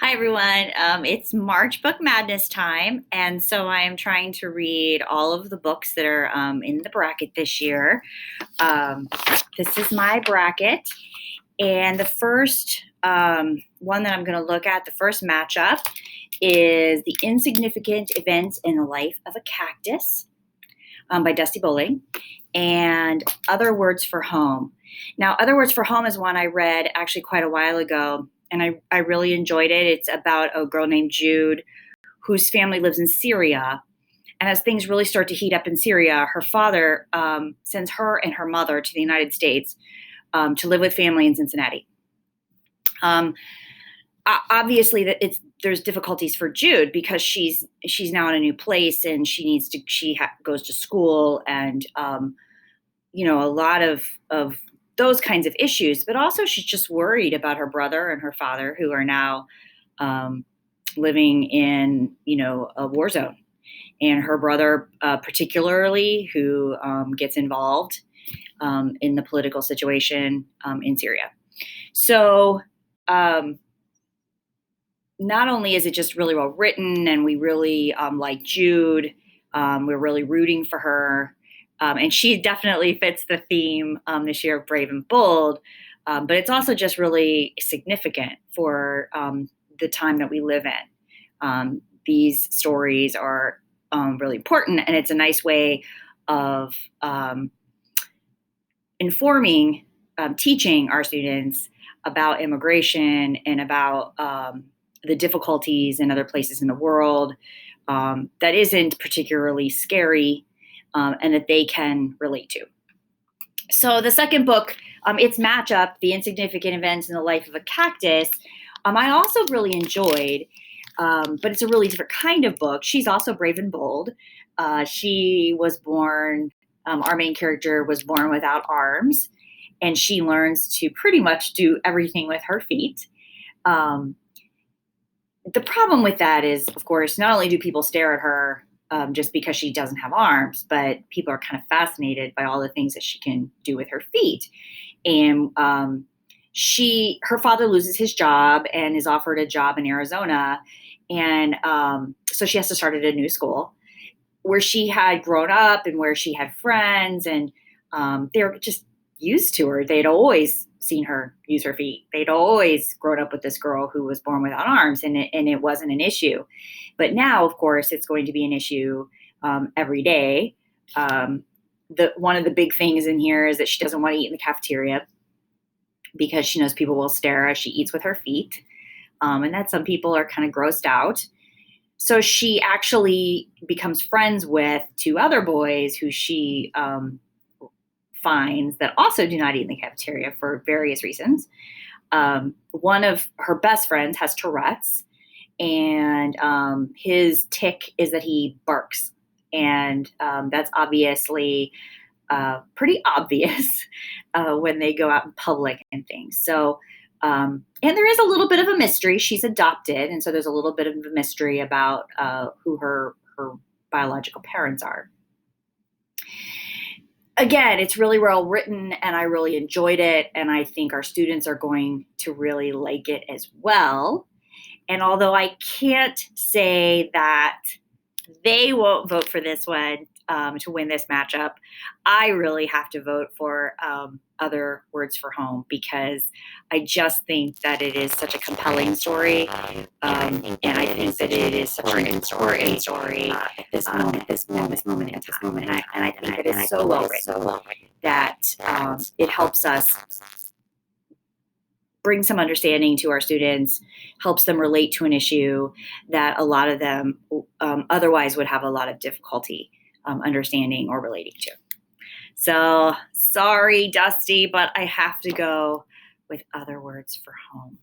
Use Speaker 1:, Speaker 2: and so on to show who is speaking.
Speaker 1: Hi, everyone. It's March Book Madness time, and so I am trying to read all of the books that are in the bracket this year. Um, this is my bracket, and the first one that I'm going to look at, the first matchup, is The Insignificant Events in the Life of a Cactus by Dusty Bowling, and Other Words for Home. Now, Other Words for Home is one I read actually quite a while ago, and I really enjoyed it. It's about a girl named Jude whose family lives in Syria. And as things really start to heat up in Syria, her father sends her and her mother to the United States to live with family in Cincinnati. Obviously, there's difficulties for Jude because she's now in a new place and she goes to school and a lot of those kinds of issues, but also she's just worried about her brother and her father who are now living in, a war zone. And her brother, particularly, who gets involved in the political situation in Syria. So not only is it just really well written and we really like Jude, we're really rooting for her. And she definitely fits the theme this year of Brave and Bold, but it's also just really significant for the time that we live in. These stories are really important, and it's a nice way of informing, teaching our students about immigration and about the difficulties in other places in the world that isn't particularly scary. And that they can relate to. So the second book, its matchup, The Insignificant Events in the Life of a Cactus, I also really enjoyed, but it's a really different kind of book. She's also brave and bold. She was born, our main character was born without arms, and she learns to pretty much do everything with her feet. The problem with that is, of course, not only do people stare at her just because she doesn't have arms, but people are kind of fascinated by all the things that she can do with her feet. And her father loses his job and is offered a job in Arizona. And so she has to start at a new school where she had grown up and where she had friends, and they were just used to her. They'd always seen her use her feet. They'd always grown up with this girl who was born without arms, and it wasn't an issue. But now, of course, it's going to be an issue every day. One of the big things in here is that she doesn't want to eat in the cafeteria because she knows people will stare as she eats with her feet, and that some people are kind of grossed out. So she actually becomes friends with two other boys who she finds that also do not eat in the cafeteria for various reasons. One of her best friends has Tourette's, and his tick is that he barks. And that's obviously pretty obvious when they go out in public and things. So, and there is a little bit of a mystery. She's adopted, and so there's a little bit of a mystery about who her biological parents are. Again, it's really well written, and I really enjoyed it, and I think our students are going to really like it as well. And although I can't say that they won't vote for this one to win this matchup, I really have to vote for Other Words for Home because I just think that it is such a compelling story, and I think that it is such an important story at this moment in time. And I think it is so well written that it helps us bring some understanding to our students, helps them relate to an issue that a lot of them otherwise would have a lot of difficulty understanding or relating to. So sorry, Dusty, but I have to go with Other Words for Home.